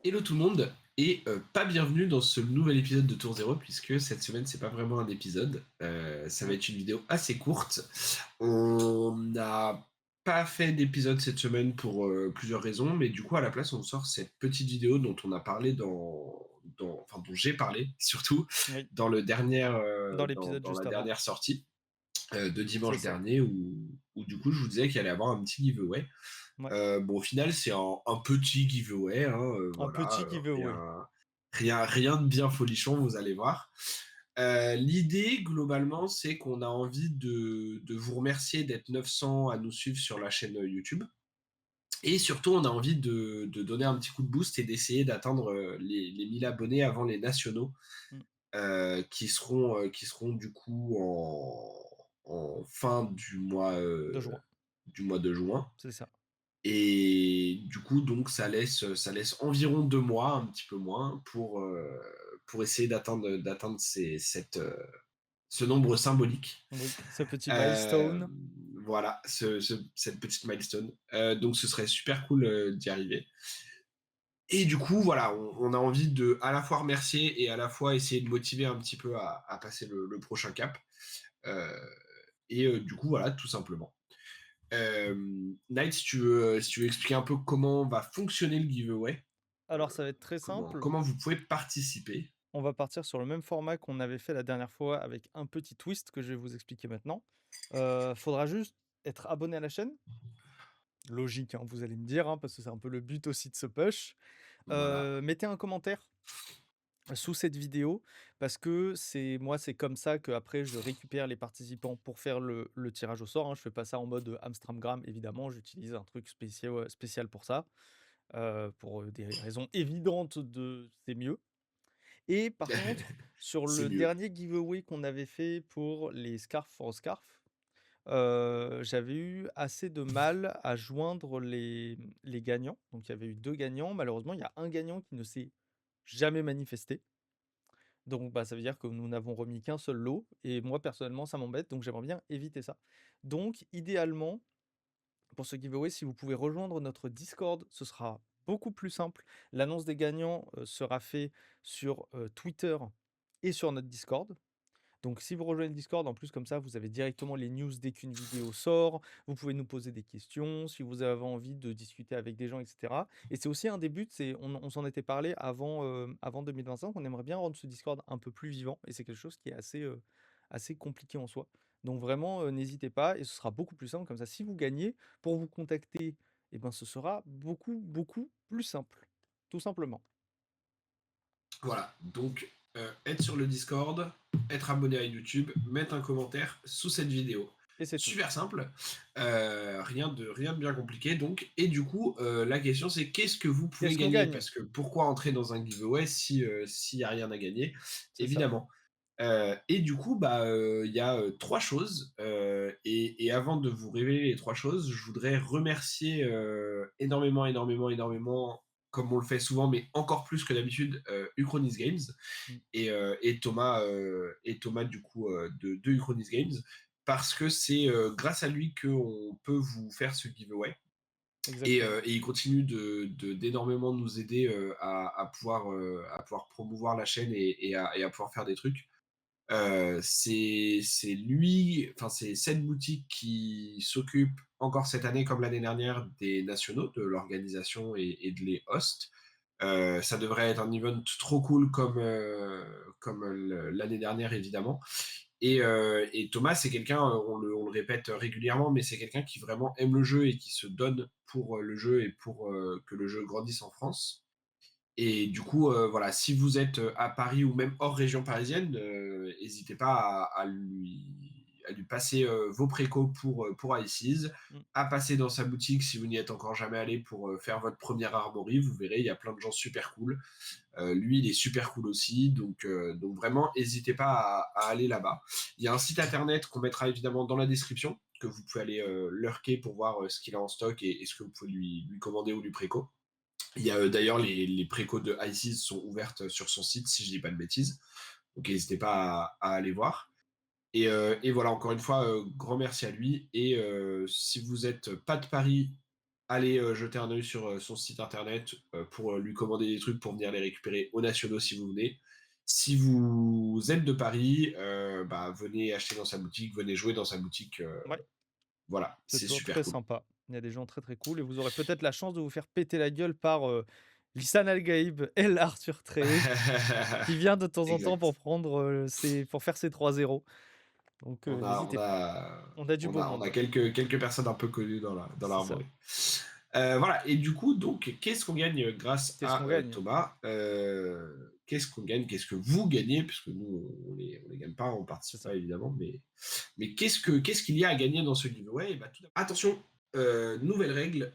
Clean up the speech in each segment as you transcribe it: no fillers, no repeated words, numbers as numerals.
Hello tout le monde et pas bienvenue dans ce nouvel épisode de Tour Zéro puisque cette semaine c'est pas vraiment un épisode, ça va Oui, être une vidéo assez courte. On n'a pas fait d'épisode cette semaine pour plusieurs raisons, mais du coup à la place on sort cette petite vidéo dont on a parlé enfin dont j'ai parlé surtout oui, dans le dernier, dans l'épisode dans la juste avant, dernière sortie de c'est dimanche ça. dernier où du coup je vous disais qu'il allait y avoir un petit giveaway. Ouais, Bon, au final, c'est un petit giveaway, hein, un voilà, petit giveaway. rien de bien folichon, vous allez voir. L'idée, globalement, c'est qu'on a envie de vous remercier d'être 900 à nous suivre sur la chaîne YouTube. Et surtout, on a envie de donner un petit coup de boost et d'essayer d'atteindre les 1000 abonnés avant les nationaux, Mmh, qui seront du coup en fin de juin, du mois de juin. c'est ça. Et du coup, donc, ça laisse environ 2 mois, un petit peu moins, pour essayer d'atteindre ce nombre symbolique. Oui, ce petit Hem, milestone. voilà, cette petite milestone. Donc ce serait super cool, d'y arriver. Et du coup, voilà, on a envie de à la fois remercier et à la fois essayer de motiver un petit peu à passer le prochain cap. Heu du coup, voilà, tout simplement. Night, si tu veux expliquer un peu comment va fonctionner le giveaway, Alors ça va être très comment simple, comment vous pouvez participer. on va partir sur le même format qu'on avait fait la dernière fois avec un petit twist que je vais vous expliquer maintenant. Faudra juste être abonné à la chaîne. Logique, hein, vous allez me dire, hein, parce que c'est un peu le but aussi de ce push. Voilà. Mettez un commentaire sous cette vidéo parce que c'est comme ça qu'après je récupère les participants pour faire le tirage au sort, hein. Je fais pas ça en mode Amstramgram évidemment, j'utilise un truc spécial pour ça, pour, des raisons évidentes de c'est mieux. Et par contre, sur C'est le mieux. dernier giveaway qu'on avait fait pour les Scarf for Scarf, j'avais eu assez de mal à joindre les gagnants. Donc il y avait eu 2 gagnants. Malheureusement, il y a un gagnant qui ne s'est jamais manifesté. Donc, bah, ça veut dire que nous n'avons remis qu'un seul lot et moi, personnellement, ça m'embête, donc j'aimerais bien éviter ça. Donc, idéalement, pour ce giveaway, si vous pouvez rejoindre notre Discord, ce sera beaucoup plus simple. L'annonce des gagnants, sera fait sur, Twitter et sur notre Discord. Donc si vous rejoignez le Discord, en plus comme ça, vous avez directement les news dès qu'une vidéo sort. Vous pouvez nous poser des questions si vous avez envie de discuter avec des gens, etc. Et c'est aussi un des buts, on s'en était parlé avant 2025, on aimerait bien rendre ce Discord un peu plus vivant et c'est quelque chose qui est assez compliqué en soi. Donc vraiment, n'hésitez pas et ce sera beaucoup plus simple comme ça. Si vous gagnez, pour vous contacter, eh ben, ce sera beaucoup, beaucoup plus simple, tout simplement. Voilà, donc être sur le Discord, être abonné à YouTube, mettre un commentaire sous cette vidéo. Et c'est tout. Super simple, rien de bien compliqué donc. Et du coup, la question c'est qu'est-ce que vous pouvez Qu'est-ce qu'on gagner? gagne? Parce que pourquoi entrer dans un giveaway si, s'il y a rien à gagner? C'est ça. Évidemment. Et du coup, bah, il y a, 3 choses, et avant de vous révéler les 3 choses, je voudrais remercier, énormément, énormément, énormément, comme on le fait souvent, mais encore plus que d'habitude, Uchronis Games Mmh, et Thomas du coup, de Uchronis Games parce que c'est, grâce à lui qu'on peut vous faire ce giveaway exactement. et il continue d'énormément nous aider, à pouvoir promouvoir la chaîne et à pouvoir faire des trucs. C'est lui, enfin, c'est cette boutique qui s'occupe encore cette année, comme l'année dernière, des nationaux, de l'organisation et de les host. Ça devrait être un event trop cool comme l'année dernière, évidemment. Et Thomas, c'est quelqu'un, on le répète régulièrement, mais c'est quelqu'un qui vraiment aime le jeu et qui se donne pour le jeu et pour que le jeu grandisse en France. Et du coup, voilà, si vous êtes à Paris ou même hors région parisienne, n'hésitez pas à lui passer vos précaux pour ICES, Mmh. à passer dans sa boutique si vous n'y êtes encore jamais allé pour faire votre première armory. Vous verrez, il y a plein de gens super cool. Lui, il est super cool aussi. Donc vraiment, n'hésitez pas à aller là-bas. Il y a un site internet qu'on mettra évidemment dans la description, que vous pouvez aller lurker pour voir ce qu'il a en stock et ce que vous pouvez lui commander ou lui préco. Il y a d'ailleurs les précos de ICES sont ouvertes sur son site, si je dis pas de bêtises. Donc n'hésitez pas à aller voir. Et voilà, encore une fois, grand merci à lui. Et si vous êtes pas de Paris allez jeter un œil sur son site internet pour lui commander des trucs pour venir les récupérer aux nationaux si vous venez. Si vous êtes de Paris, bah, venez acheter dans sa boutique, venez jouer dans sa boutique. Ouais, Voilà, c'est c'est toujours super très cool. sympa. Il y a des gens très, très cool et vous aurez peut-être la chance de vous faire péter la gueule par, Lisan Al-Gaïb El Arthur Trey qui vient de temps en temps pour Exact. prendre, pour faire ses 3-0. Donc On a, on n'hésitez pas. a, On a du on beau a, on a monde, quelques personnes un peu connues dans c'est ça. l'armorerie. Voilà, et du coup, donc, qu'est-ce qu'on gagne grâce Qu'est-ce qu'on à gagne? Thomas? Qu'est-ce qu'on gagne? Qu'est-ce que vous gagnez? Puisque nous, on les gagne pas, on C'est participe ça. pas évidemment, mais qu'est-ce qu'il y a à gagner dans ce giveaway? Eh ben, attention, nouvelle règle,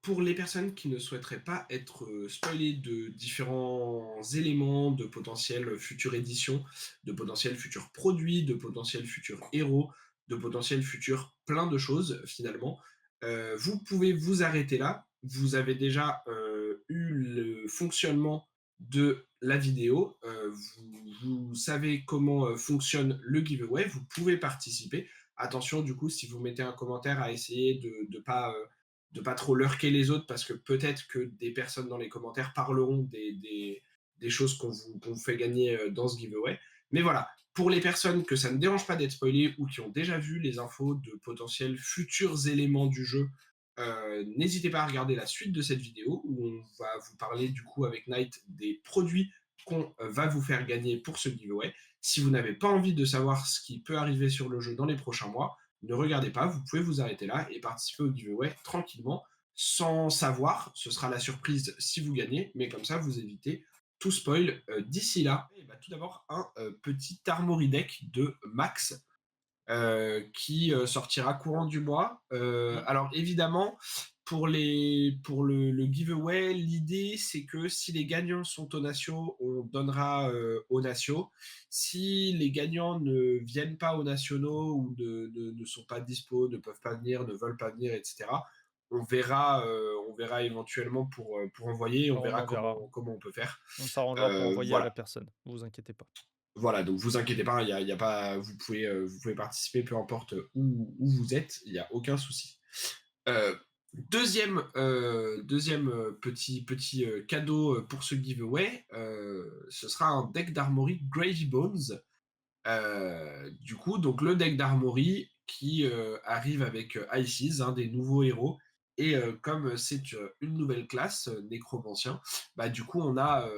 pour les personnes qui ne souhaiteraient pas être spoilées de différents éléments, de potentielles futures éditions, de potentiels futurs produits, de potentiels futurs héros, de potentiels futurs plein de choses finalement, vous pouvez vous arrêter là. Vous avez déjà eu le fonctionnement de la vidéo. Vous savez comment fonctionne le giveaway. Vous pouvez participer. Attention, du coup, si vous mettez un commentaire, à essayer de pas trop lurker les autres parce que peut-être que des personnes dans les commentaires parleront des choses qu'on vous fait gagner dans ce giveaway. Mais voilà, pour les personnes que ça ne dérange pas d'être spoilées ou qui ont déjà vu les infos de potentiels futurs éléments du jeu, n'hésitez pas à regarder la suite de cette vidéo où on va vous parler du coup avec Night des produits qu'on va vous faire gagner pour ce giveaway. Si vous n'avez pas envie de savoir ce qui peut arriver sur le jeu dans les prochains mois, ne regardez pas, vous pouvez vous arrêter là et participer au giveaway tranquillement, sans savoir. Ce sera la surprise si vous gagnez, mais comme ça, vous évitez tout spoil d'ici là. Et bah, tout d'abord, un petit Armory Deck de Max qui sortira courant du mois. Mmh. Alors évidemment, pour le giveaway, l'idée c'est que si les gagnants sont aux nationaux, on donnera aux nationaux. Si les gagnants ne viennent pas aux nationaux ou ne sont pas dispo, ne peuvent pas venir, ne veulent pas venir, etc., on verra éventuellement pour envoyer, on On verra enverra. comment on peut faire. On s'arrangera pour envoyer à la Voilà. personne, vous inquiétez pas. Voilà, donc vous inquiétez pas, il y a pas, vous pouvez participer peu importe où vous êtes, il n'y a aucun souci. Euh, deuxième petit cadeau pour ce giveaway, ce sera un deck d'Armory Gravy Bones. Du coup, donc le deck d'Armory qui arrive avec Ices, un des nouveaux héros. Et comme c'est une nouvelle classe, nécromancien, bah du coup on a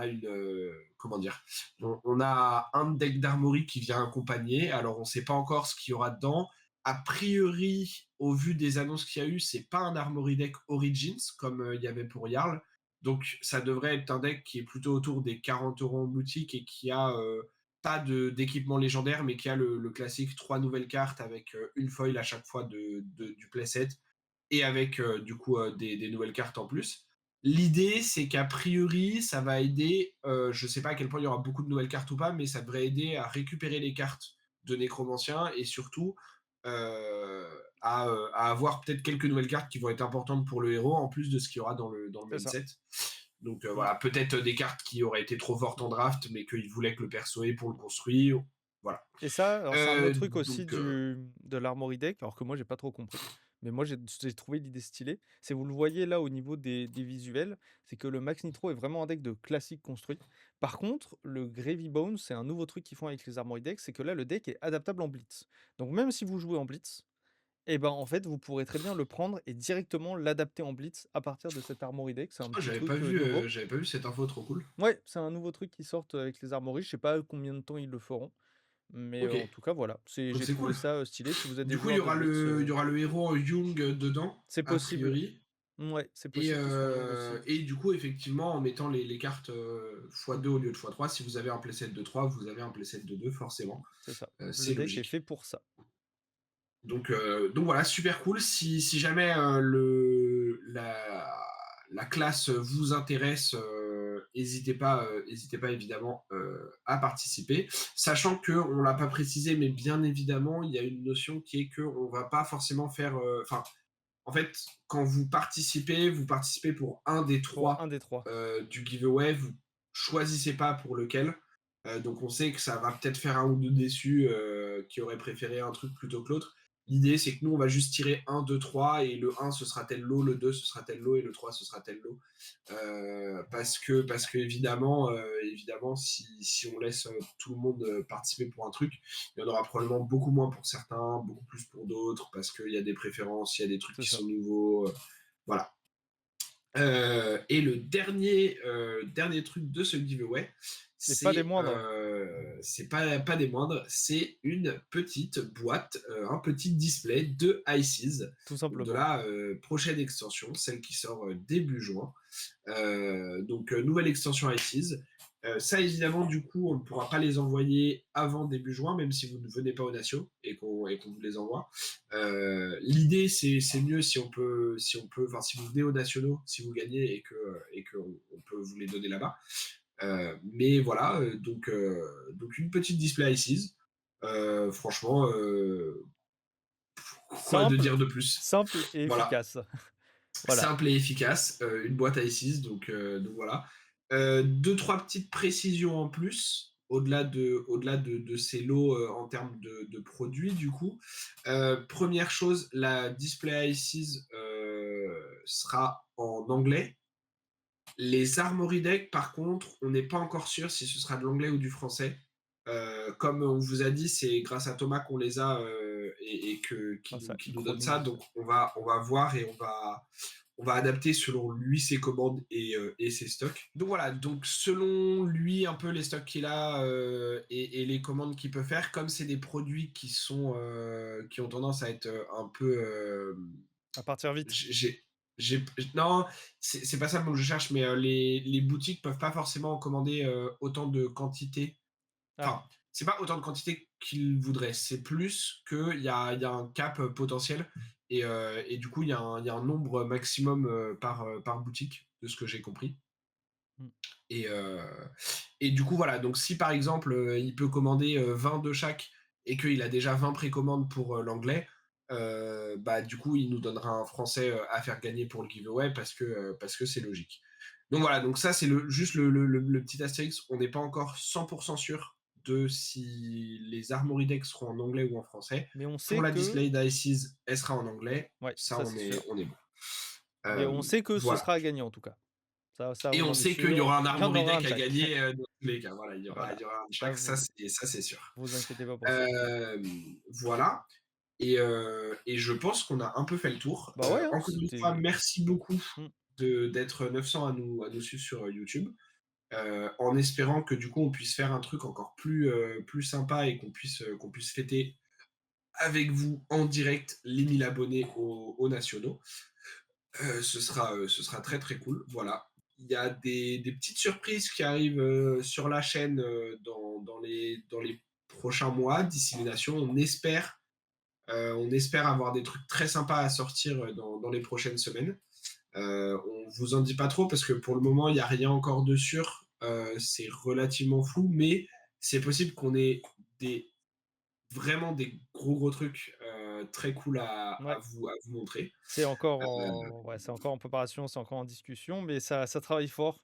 une comment dire, on a un deck d'Armory qui vient accompagner. Alors on ne sait pas encore ce qu'il y aura dedans. A priori, au vu des annonces qu'il y a eu, c'est pas un Armory deck Origins comme il y avait pour Jarl. Donc ça devrait être un deck qui est plutôt autour des 40 € en boutique et qui a pas d'équipement légendaire, mais qui a le classique 3 nouvelles cartes avec une foil à chaque fois du playset et avec du coup des nouvelles cartes en plus. L'idée, c'est qu'a priori, ça va aider, je sais pas à quel point il y aura beaucoup de nouvelles cartes ou pas, mais ça devrait aider à récupérer les cartes de Nécromancien et surtout à avoir peut-être quelques nouvelles cartes qui vont être importantes pour le héros, en plus de ce qu'il y aura dans le C'est main ça. set. Donc Mmh. voilà, peut-être des cartes qui auraient été trop fortes en draft, mais qu'ils voulaient que le perso ait pour le construire. Voilà. Et ça, alors c'est un autre truc aussi Donc, de l'Armory Deck, alors que moi j'ai pas trop compris. Mais moi j'ai trouvé l'idée stylée. C'est vous le voyez là au niveau des visuels, c'est que le Max Nitro est vraiment un deck de classique construit. Par contre, le Gravy Bones, c'est un nouveau truc qu'ils font avec les Armory Decks, c'est que là le deck est adaptable en Blitz. Donc même si vous jouez en Blitz, et ben en fait vous pourrez très bien le prendre et directement l'adapter en Blitz à partir de cet Armory Deck. C'est un oh, petit truc nouveau. j'avais pas vu cette info, trop cool. Ouais, c'est un nouveau truc qui sort avec les Armory. Je sais pas combien de temps ils le feront. Mais Ok, en tout cas, voilà, donc j'ai c'est trouvé cool. ça, stylé. Si vous êtes des Du coup, il y joueurs de aura Blitz, il y aura le héros Young dedans, c'est a possible. priori. Ouais, c'est possible qu'il soit Young aussi. Et du coup, effectivement, en mettant les cartes x2 au lieu de x3, si vous avez un playset de 3, vous avez un playset de 2, forcément. C'est ça. Le C'est deck est fait logique. pour ça. Donc voilà, super cool. Si jamais la classe vous intéresse, n'hésitez pas évidemment à participer. Sachant que on l'a pas précisé, mais bien évidemment, il y a une notion qui est que on va pas forcément faire. Enfin, en fait, quand vous participez pour un des Pour un trois des 3. du giveaway. Vous choisissez pas pour lequel. Donc on sait que ça va peut-être faire un ou deux déçus qui auraient préféré un truc plutôt que l'autre. L'idée, c'est que nous, on va juste tirer un, 2, 3, et le un, ce sera tel lot, le 2, ce sera tel lot, et le 3, ce sera tel lot. Parce que évidemment, si on laisse tout le monde participer pour un truc, il y en aura probablement beaucoup moins pour certains, beaucoup plus pour d'autres, parce qu'il y a des préférences, il y a des trucs C'est qui ça. sont nouveaux. Voilà. Et le dernier truc de ce giveaway, Et pas des moindres, c'est pas des moindres, c'est une petite boîte, un petit display de ICES, tout donc de simplement. la prochaine extension, celle qui sort début juin. Donc, nouvelle extension ICES. Ça, évidemment, du coup, on ne pourra pas les envoyer avant début juin, même si vous ne venez pas aux Nations et qu'on vous les envoie. L'idée, c'est mieux enfin, si vous venez aux Nationaux, si vous gagnez et que on peut vous les donner là-bas. Mais voilà, donc une petite display ICES. Franchement, quoi de Simple, dire de plus? simple et Voilà. efficace. Voilà. Simple et efficace, une boîte à i6, donc voilà. Deux, trois petites précisions en plus, au-delà de ces lots en termes de produits, du coup. Première chose, la display i6 sera en anglais. Les Armory Deck, par contre, on n'est pas encore sûr si ce sera de l'anglais ou du français. Comme on vous a dit, c'est grâce à Thomas qu'on les a et qui, Grâce à qui nous donne ça. Ichronews. Donc on va voir et on va adapter selon lui ses commandes et ses stocks. Donc voilà, donc selon lui un peu les stocks qu'il a et les commandes qu'il peut faire, comme c'est des produits qui ont tendance à être un peu À partir vite. j'ai, j'ai, non, c'est pas ça le mot que je cherche, mais les boutiques peuvent pas forcément commander autant de quantité. Ah, Enfin, c'est pas autant de quantité qu'ils voudraient, c'est plus qu'il y a un cap potentiel et du coup, il y a un nombre maximum par boutique, de ce que j'ai compris. mmh. Et, euh, et du coup, voilà. Donc, si par exemple, il peut commander 20 de chaque et qu'il a déjà 20 précommandes pour l'anglais, bah, du coup, il nous donnera un français à faire gagner pour le giveaway parce que c'est logique. Donc voilà, donc ça, c'est juste le petit astérix. On n'est pas encore 100% sûr de si les Armory Decks seront en anglais ou en français. Mais on Pour sait la que Display Dices, elle sera en anglais. ouais, Ça, ça on c'est est, sûr. on est bon. Mais Euh, on sait que ce voilà. sera à gagner en tout cas. Ça Et on on en est sait qu'il y sûr. aura un Il y en Armory aura un Deck de à chaque. gagner dans tous les cas. Voilà, il y aura, Voilà. il y aura un de Ça chaque, ça vous c'est sûr. vous inquiétez pas pour ça. Euh, voilà. Et je pense qu'on a un peu fait le tour. Bah ouais, hein, Encore une fois, c'était merci beaucoup mmh. d'être 900 à nous suivre sur YouTube. En espérant que du coup on puisse faire un truc encore plus sympa et qu'on puisse fêter avec vous en direct les 1000 abonnés aux nationaux. Ce sera très très cool. Voilà. Il y a des petites surprises qui arrivent sur la chaîne dans les prochains mois, d'ici les nations. On espère avoir des trucs très sympas à sortir dans les prochaines semaines. On vous en dit pas trop parce que pour le moment, il n'y a rien encore de sûr. C'est relativement flou, mais c'est possible qu'on ait vraiment des gros gros trucs très cool à Ouais. vous montrer. C'est encore en ouais, c'est encore en préparation, c'est encore en discussion, mais ça travaille fort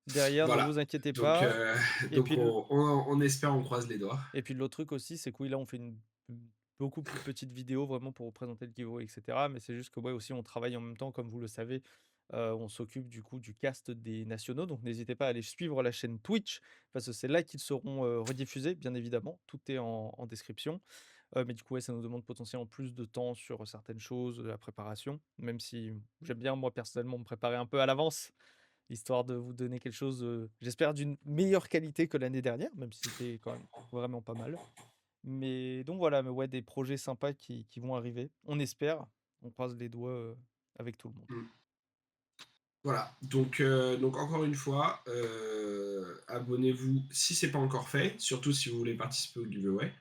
derrière, ne Voilà. vous inquiétez Donc, pas. Et donc puis l on espère, on croise les doigts. et puis l'autre truc aussi, c'est que oui, là, on fait une beaucoup plus petite vidéo vraiment pour vous présenter le giveaway et cetera, mais c'est juste que, ouais, aussi, on travaille en même temps, comme vous le savez. On s'occupe du coup du cast des nationaux, donc n'hésitez pas à aller suivre la chaîne Twitch, parce que c'est là qu'ils seront, rediffusés, bien évidemment. Tout est en description. Mais du coup, ouais, ça nous demande potentiellement plus de temps sur certaines choses, de la préparation, même si j'aime bien, moi, personnellement, me préparer un peu à l'avance, histoire de vous donner quelque chose, j'espère d'une meilleure qualité que l'année dernière, même si c'était quand même vraiment pas mal. Mais donc voilà, mais ouais, des projets sympas qui vont arriver. On espère, on croise les doigts, avec tout le monde. Mmh. Voilà, donc encore une fois, abonnez-vous si c'est pas encore fait, surtout si vous voulez participer au giveaway.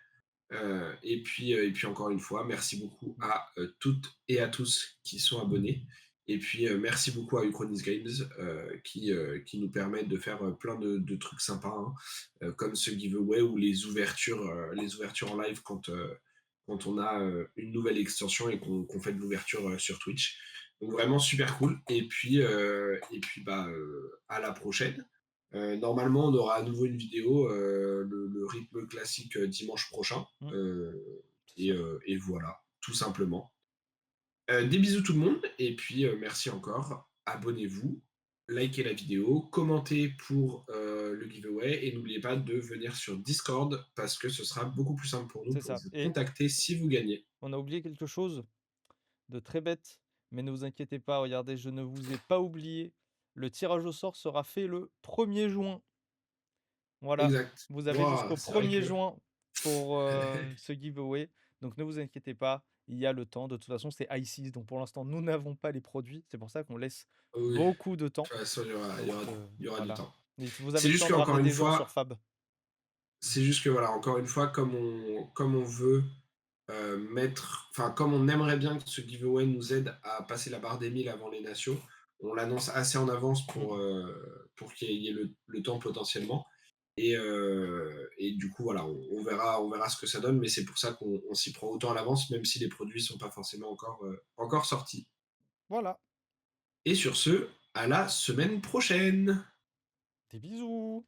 Et puis encore une fois, merci beaucoup à toutes et à tous qui sont abonnés. Et puis merci beaucoup à Uchronis Games qui nous permet de faire plein de trucs sympas, hein, comme ce giveaway ou les ouvertures en live quand on a une nouvelle extension et qu'on fait de l'ouverture sur Twitch. Donc vraiment super cool. Et puis bah, à la prochaine. Normalement, on aura à nouveau une vidéo, le rythme classique dimanche prochain. Mmh, c'est Et, ça. euh, et voilà, tout simplement. Des bisous tout le monde et puis, merci encore. Abonnez-vous, likez la vidéo, commentez pour, le giveaway et n'oubliez pas de venir sur Discord parce que ce sera beaucoup plus simple pour nous C'est pour ça vous et contacter si vous gagnez. on a oublié quelque chose de très bête, mais ne vous inquiétez pas, regardez, je ne vous ai pas oublié. Le tirage au sort sera fait le 1er juin. Voilà, Exact. vous avez Waouh, jusqu'au c'est vrai 1er que juin pour, ce giveaway, donc ne vous inquiétez pas, il y a le temps. De toute façon, c'est iSeas, donc pour l'instant, nous n'avons pas les produits. C'est pour ça qu'on laisse oui, de beaucoup de temps, toute façon, il y donc aura il y aura du voilà. temps. Et vous avez C'est le juste temps de qu'encore ramener une des gens sur fois Fab. c'est juste que voilà, encore une fois, comme on veut, mettre enfin, comme on aimerait bien que ce giveaway nous aide à passer la barre des 1000 avant les nations, on l'annonce assez en avance Mmh mh. pour qu'il y ait le temps potentiellement et du coup, voilà, on verra ce que ça donne, mais c'est pour ça qu'on s'y prend autant à l'avance, même si les produits sont pas forcément encore sortis. Voilà, Et sur ce, à la semaine prochaine! des bisous!